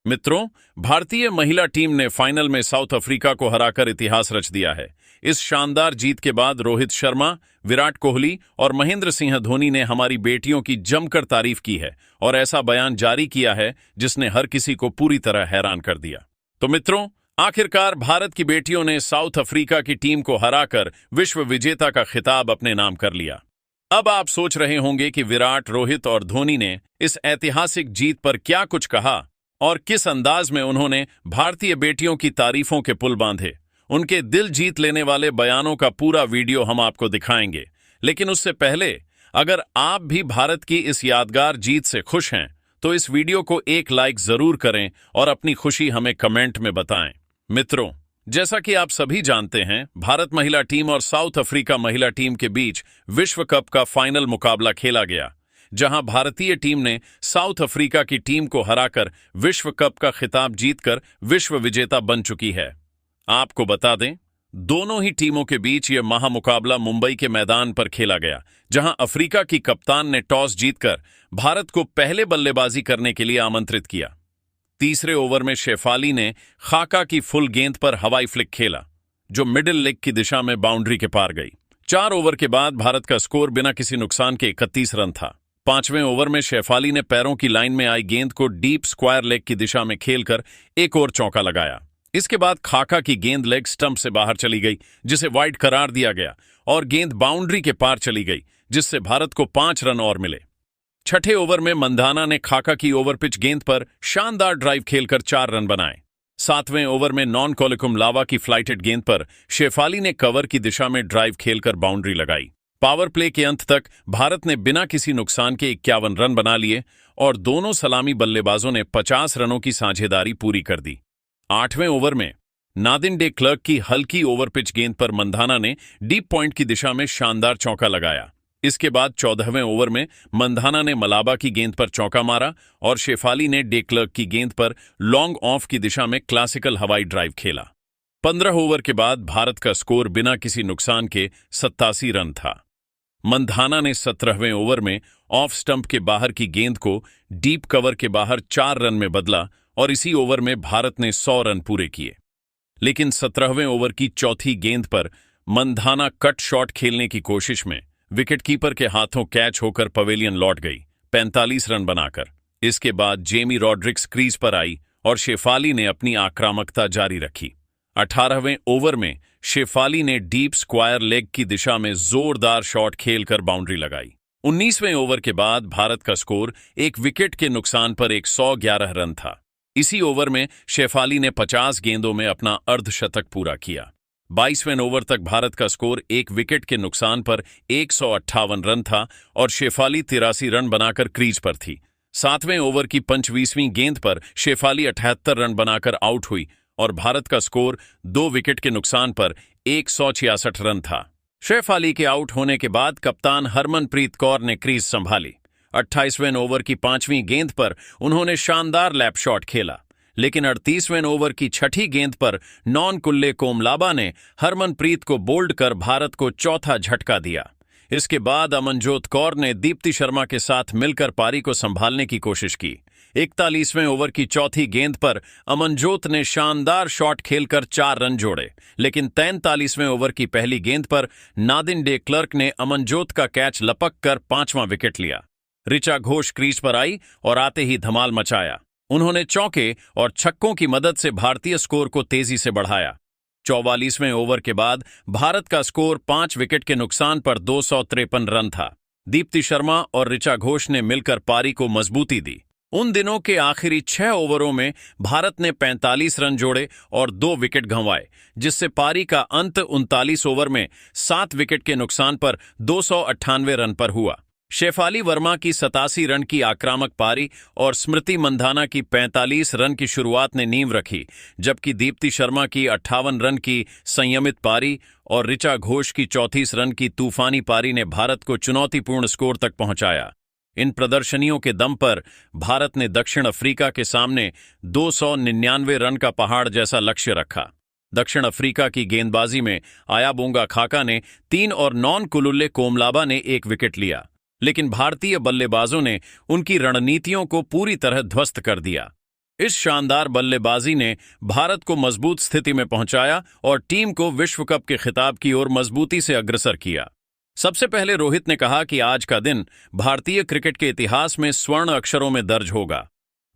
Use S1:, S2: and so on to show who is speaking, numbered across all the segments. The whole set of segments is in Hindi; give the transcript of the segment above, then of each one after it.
S1: मित्रों, भारतीय महिला टीम ने फाइनल में साउथ अफ्रीका को हराकर इतिहास रच दिया है। इस शानदार जीत के बाद रोहित शर्मा, विराट कोहली और महेंद्र सिंह धोनी ने हमारी बेटियों की जमकर तारीफ की है और ऐसा बयान जारी किया है जिसने हर किसी को पूरी तरह हैरान कर दिया। तो मित्रों, आखिरकार भारत की बेटियों ने साउथ अफ्रीका की टीम को हराकर विश्व विजेता का खिताब अपने नाम कर लिया। अब आप सोच रहे होंगे कि विराट, रोहित और धोनी ने इस ऐतिहासिक जीत पर क्या कुछ कहा और किस अंदाज में उन्होंने भारतीय बेटियों की तारीफों के पुल बांधे। उनके दिल जीत लेने वाले बयानों का पूरा वीडियो हम आपको दिखाएंगे। लेकिन उससे पहले, अगर आप भी भारत की इस यादगार जीत से खुश हैं तो इस वीडियो को एक लाइक जरूर करें और अपनी खुशी हमें कमेंट में बताएं। मित्रों, जैसा कि आप सभी जानते हैं, भारत महिला टीम और साउथ अफ्रीका महिला टीम के बीच विश्व कप का फाइनल मुकाबला खेला गया, जहां भारतीय टीम ने साउथ अफ्रीका की टीम को हराकर विश्व कप का खिताब जीतकर विश्व विजेता बन चुकी है। आपको बता दें, दोनों ही टीमों के बीच यह महामुकाबला मुंबई के मैदान पर खेला गया, जहां अफ्रीका की कप्तान ने टॉस जीतकर भारत को पहले बल्लेबाजी करने के लिए आमंत्रित किया। तीसरे ओवर में शेफाली ने खाका की फुल गेंद पर हवाई फ्लिक खेला, जो मिडिल लेग की दिशा में बाउंड्री के पार गई। 4 ओवर के बाद भारत का स्कोर बिना किसी नुकसान के 31 रन था। 5वें ओवर में शेफाली ने पैरों की लाइन में आई गेंद को डीप स्क्वायर लेग की दिशा में खेलकर एक और चौका लगाया। इसके बाद खाका की गेंद लेग स्टंप से बाहर चली गई, जिसे वाइड करार दिया गया और गेंद बाउंड्री के पार चली गई, जिससे भारत को 5 रन और मिले। 6ठे ओवर में मंधाना ने खाका की ओवरपिच गेंद पर शानदार ड्राइव खेलकर 4 रन बनाए। 7वें ओवर में नॉन कॉलिकुम लावा की फ्लाइटेड गेंद पर शेफाली ने कवर की दिशा में ड्राइव खेलकर बाउंड्री लगाई। पावर प्ले के अंत तक भारत ने बिना किसी नुकसान के 51 रन बना लिए और दोनों सलामी बल्लेबाजों ने 50 रनों की साझेदारी पूरी कर दी। 8वें ओवर में नादिन डे क्लर्क की हल्की ओवरपिच गेंद पर मंधाना ने डीप पॉइंट की दिशा में शानदार चौका लगाया। इसके बाद 14वें ओवर में मंधाना ने मलाबा की गेंद पर चौका मारा और शेफाली ने डे क्लर्क की गेंद पर लॉन्ग ऑफ की दिशा में क्लासिकल हवाई ड्राइव खेला। 15 ओवर के बाद भारत का स्कोर बिना किसी नुकसान के 87 रन था। मंधाना ने 17वें ओवर में ऑफ स्टंप के बाहर की गेंद को डीप कवर के बाहर 4 रन में बदला और इसी ओवर में भारत ने 100 रन पूरे किए। लेकिन 17वें ओवर की चौथी गेंद पर मंधाना कट शॉट खेलने की कोशिश में विकेटकीपर के हाथों कैच होकर पवेलियन लौट गई, 45 रन बनाकर। इसके बाद जेमी रॉड्रिक्स क्रीज पर आई और शेफाली ने अपनी आक्रामकता जारी रखी। 18वें ओवर में शेफाली ने डीप स्क्वायर लेग की दिशा में जोरदार शॉट खेलकर बाउंड्री लगाई। 19वें ओवर के बाद भारत का स्कोर एक विकेट के नुकसान पर 111 रन था। इसी ओवर में शेफाली ने 50 गेंदों में अपना अर्धशतक पूरा किया। 22वें ओवर तक भारत का स्कोर एक विकेट के नुकसान पर 158 रन था और शेफाली 83 रन बनाकर क्रीज पर थी। 7वें ओवर की 25वीं गेंद पर शेफाली 78 रन बनाकर आउट हुई और भारत का स्कोर 2 विकेट के नुकसान पर 166 रन था। शेफाली के आउट होने के बाद कप्तान हरमनप्रीत कौर ने क्रीज संभाली। 28वें ओवर की 5वीं गेंद पर उन्होंने शानदार लैप शॉट खेला, लेकिन 38वें ओवर की 6ठी गेंद पर नॉन कुल्ले कोमलाबा ने हरमनप्रीत को बोल्ड कर भारत को चौथा झटका दिया। इसके बाद अमनजोत कौर ने दीप्ति शर्मा के साथ मिलकर पारी को संभालने की कोशिश की। 41वें ओवर की चौथी गेंद पर अमनजोत ने शानदार शॉट खेलकर 4 रन जोड़े, लेकिन 43वें ओवर की पहली गेंद पर नादिन डे क्लर्क ने अमनजोत का कैच लपक कर 5वां विकेट लिया। ऋचा घोष क्रीज पर आई और आते ही धमाल मचाया। उन्होंने चौके और छक्कों की मदद से भारतीय स्कोर को तेजी से बढ़ाया। 44वें ओवर के बाद भारत का स्कोर 5 विकेट के नुकसान पर 253 रन था। दीप्ति शर्मा और ऋचा घोष ने मिलकर पारी को मजबूती दी। उन दिनों के आखिरी 6 ओवरों में भारत ने 45 रन जोड़े और 2 विकेट गंवाए, जिससे पारी का अंत 39 ओवर में 7 विकेट के नुकसान पर 298 रन पर हुआ। शेफाली वर्मा की 87 रन की आक्रामक पारी और स्मृति मंधाना की 45 रन की शुरुआत ने नींव रखी, जबकि दीप्ति शर्मा की 58 रन की संयमित पारी और ऋचा घोष की 34 रन की तूफानी पारी ने भारत को चुनौतीपूर्ण स्कोर तक पहुंचाया। इन प्रदर्शनियों के दम पर भारत ने दक्षिण अफ्रीका के सामने 299 रन का पहाड़ जैसा लक्ष्य रखा। दक्षिण अफ्रीका की गेंदबाजी में आयाबोंगा खाका ने 3 और नॉन कुलुल्ले कोमलाबा ने 1 विकेट लिया, लेकिन भारतीय बल्लेबाजों ने उनकी रणनीतियों को पूरी तरह ध्वस्त कर दिया। इस शानदार बल्लेबाजी ने भारत को मजबूत स्थिति में पहुंचाया और टीम को विश्व कप के खिताब की ओर मजबूती से अग्रसर किया। सबसे पहले रोहित ने कहा कि आज का दिन भारतीय क्रिकेट के इतिहास में स्वर्ण अक्षरों में दर्ज होगा।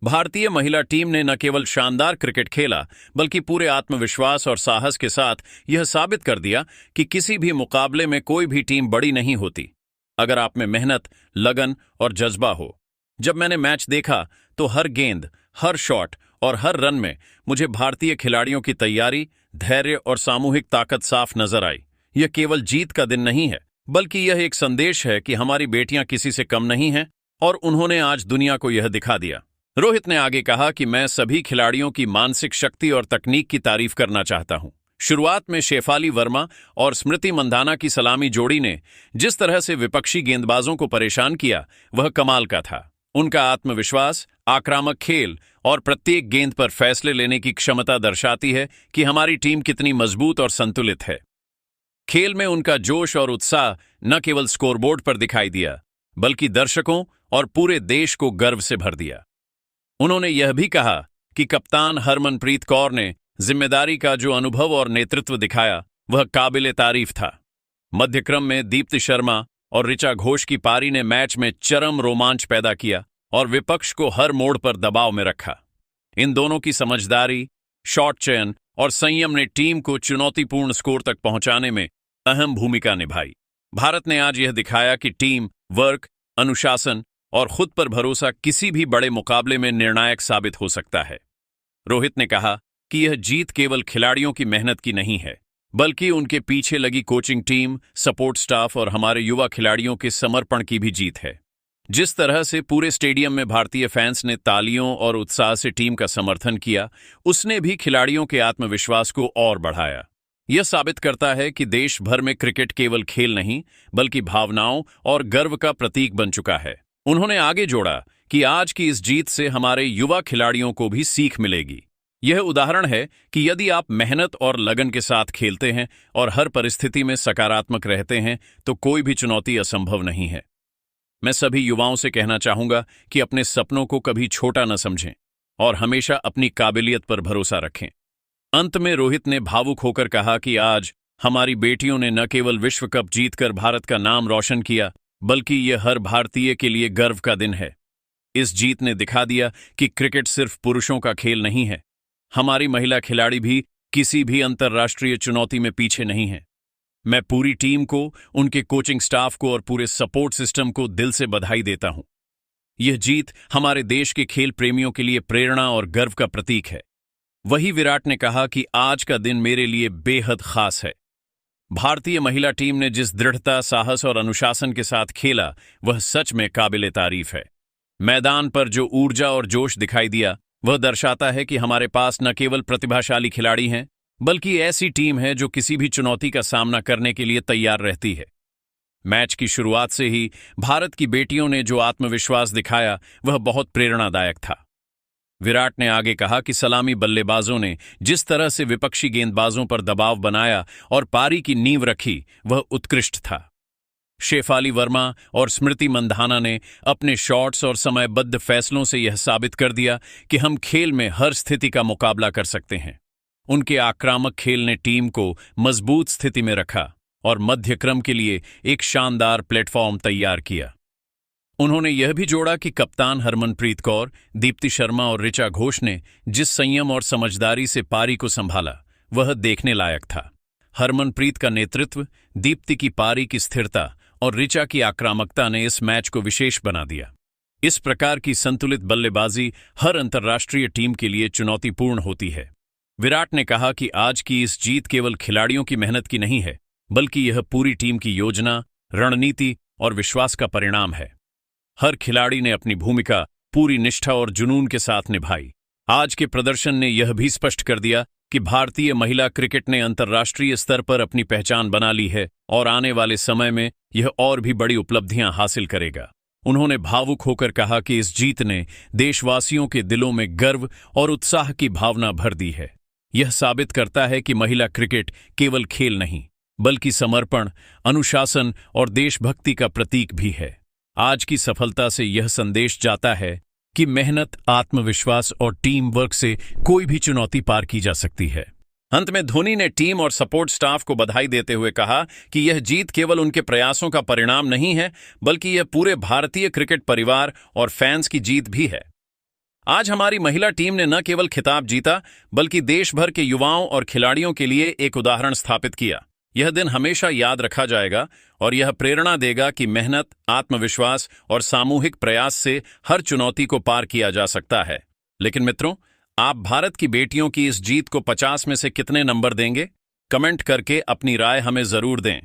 S1: भारतीय महिला टीम ने न केवल शानदार क्रिकेट खेला बल्कि पूरे आत्मविश्वास और साहस के साथ यह साबित कर दिया कि किसी भी मुकाबले में कोई भी टीम बड़ी नहीं होती, अगर आप में मेहनत, लगन और जज्बा हो। जब मैंने मैच देखा तो हर गेंद, हर शॉट और हर रन में मुझे भारतीय खिलाड़ियों की तैयारी, धैर्य और सामूहिक ताकत साफ नजर आई। यह केवल जीत का दिन नहीं है, बल्कि यह एक संदेश है कि हमारी बेटियां किसी से कम नहीं हैं और उन्होंने आज दुनिया को यह दिखा दिया। रोहित ने आगे कहा कि मैं सभी खिलाड़ियों की मानसिक शक्ति और तकनीक की तारीफ करना चाहता हूं। शुरुआत में शेफाली वर्मा और स्मृति मंधाना की सलामी जोड़ी ने जिस तरह से विपक्षी गेंदबाजों को परेशान किया, वह कमाल का था। उनका आत्मविश्वास, आक्रामक खेल और प्रत्येक गेंद पर फैसले लेने की क्षमता दर्शाती है कि हमारी टीम कितनी मजबूत और संतुलित है। खेल में उनका जोश और उत्साह न केवल स्कोरबोर्ड पर दिखाई दिया, बल्कि दर्शकों और पूरे देश को गर्व से भर दिया। उन्होंने यह भी कहा कि कप्तान हरमनप्रीत कौर ने जिम्मेदारी का जो अनुभव और नेतृत्व दिखाया, वह काबिले तारीफ था। मध्यक्रम में दीप्ति शर्मा और ऋचा घोष की पारी ने मैच में चरम रोमांच पैदा किया और विपक्ष को हर मोड़ पर दबाव में रखा। इन दोनों की समझदारी, शॉट चयन और संयम ने टीम को चुनौतीपूर्ण स्कोर तक पहुंचाने में अहम भूमिका निभाई। भारत ने आज यह दिखाया कि टीम वर्क, अनुशासन और खुद पर भरोसा किसी भी बड़े मुकाबले में निर्णायक साबित हो सकता है। रोहित ने कहा कि यह जीत केवल खिलाड़ियों की मेहनत की नहीं है, बल्कि उनके पीछे लगी कोचिंग टीम, सपोर्ट स्टाफ और हमारे युवा खिलाड़ियों के समर्पण की भी जीत है। जिस तरह से पूरे स्टेडियम में भारतीय फैंस ने तालियों और उत्साह से टीम का समर्थन किया, उसने भी खिलाड़ियों के आत्मविश्वास को और बढ़ाया। यह साबित करता है कि देश भर में क्रिकेट केवल खेल नहीं, बल्कि भावनाओं और गर्व का प्रतीक बन चुका है। उन्होंने आगे जोड़ा कि आज की इस जीत से हमारे युवा खिलाड़ियों को भी सीख मिलेगी। यह उदाहरण है कि यदि आप मेहनत और लगन के साथ खेलते हैं और हर परिस्थिति में सकारात्मक रहते हैं, तो कोई भी चुनौती असंभव नहीं है। मैं सभी युवाओं से कहना चाहूंगा कि अपने सपनों को कभी छोटा न समझें और हमेशा अपनी काबिलियत पर भरोसा रखें। अंत में रोहित ने भावुक होकर कहा कि आज हमारी बेटियों ने न केवल विश्व कप जीतकर भारत का नाम रोशन किया, बल्कि यह हर भारतीय के लिए गर्व का दिन है। इस जीत ने दिखा दिया कि क्रिकेट सिर्फ पुरुषों का खेल नहीं है। हमारी महिला खिलाड़ी भी किसी भी अंतर्राष्ट्रीय चुनौती में पीछे नहीं है। मैं पूरी टीम को, उनके कोचिंग स्टाफ को और पूरे सपोर्ट सिस्टम को दिल से बधाई देता हूं। यह जीत हमारे देश के खेल प्रेमियों के लिए प्रेरणा और गर्व का प्रतीक है। वही विराट ने कहा कि आज का दिन मेरे लिए बेहद खास है। भारतीय महिला टीम ने जिस दृढ़ता, साहस और अनुशासन के साथ खेला, वह सच में काबिले तारीफ है। मैदान पर जो ऊर्जा और जोश दिखाई दिया, वह दर्शाता है कि हमारे पास न केवल प्रतिभाशाली खिलाड़ी हैं, बल्कि ऐसी टीम है जो किसी भी चुनौती का सामना करने के लिए तैयार रहती है। मैच की शुरुआत से ही भारत की बेटियों ने जो आत्मविश्वास दिखाया, वह बहुत प्रेरणादायक था। विराट ने आगे कहा कि सलामी बल्लेबाजों ने जिस तरह से विपक्षी गेंदबाजों पर दबाव बनाया और पारी की नींव रखी, वह उत्कृष्ट था। शेफाली वर्मा और स्मृति मंधाना ने अपने शॉट्स और समयबद्ध फैसलों से यह साबित कर दिया कि हम खेल में हर स्थिति का मुकाबला कर सकते हैं। उनके आक्रामक खेल ने टीम को मजबूत स्थिति में रखा और मध्यक्रम के लिए एक शानदार प्लेटफॉर्म तैयार किया। उन्होंने यह भी जोड़ा कि कप्तान हरमनप्रीत कौर, दीप्ति शर्मा और ऋचा घोष ने जिस संयम और समझदारी से पारी को संभाला, वह देखने लायक था। हरमनप्रीत का नेतृत्व, दीप्ति की पारी की स्थिरता और ऋचा की आक्रामकता ने इस मैच को विशेष बना दिया। इस प्रकार की संतुलित बल्लेबाजी हर अंतर्राष्ट्रीय टीम के लिए चुनौतीपूर्ण होती है। विराट ने कहा कि आज की इस जीत केवल खिलाड़ियों की मेहनत की नहीं है, बल्कि यह पूरी टीम की योजना, रणनीति और विश्वास का परिणाम है। हर खिलाड़ी ने अपनी भूमिका पूरी निष्ठा और जुनून के साथ निभाई। आज के प्रदर्शन ने यह भी स्पष्ट कर दिया कि भारतीय महिला क्रिकेट ने अंतर्राष्ट्रीय स्तर पर अपनी पहचान बना ली है और आने वाले समय में यह और भी बड़ी उपलब्धियां हासिल करेगा। उन्होंने भावुक होकर कहा कि इस जीत ने देशवासियों के दिलों में गर्व और उत्साह की भावना भर दी है। यह साबित करता है कि महिला क्रिकेट केवल खेल नहीं, बल्कि समर्पण, अनुशासन और देशभक्ति का प्रतीक भी है। आज की सफलता से यह संदेश जाता है कि मेहनत, आत्मविश्वास और टीम वर्क से कोई भी चुनौती पार की जा सकती है। अंत में धोनी ने टीम और सपोर्ट स्टाफ को बधाई देते हुए कहा कि यह जीत केवल उनके प्रयासों का परिणाम नहीं है, बल्कि यह पूरे भारतीय क्रिकेट परिवार और फैंस की जीत भी है। आज हमारी महिला टीम ने न केवल खिताब जीता, बल्कि देश भर के युवाओं और खिलाड़ियों के लिए एक उदाहरण स्थापित किया। यह दिन हमेशा याद रखा जाएगा और यह प्रेरणा देगा कि मेहनत, आत्मविश्वास और सामूहिक प्रयास से हर चुनौती को पार किया जा सकता है। लेकिन मित्रों, आप भारत की बेटियों की इस जीत को 50 में से कितने नंबर देंगे? कमेंट करके अपनी राय हमें जरूर दें।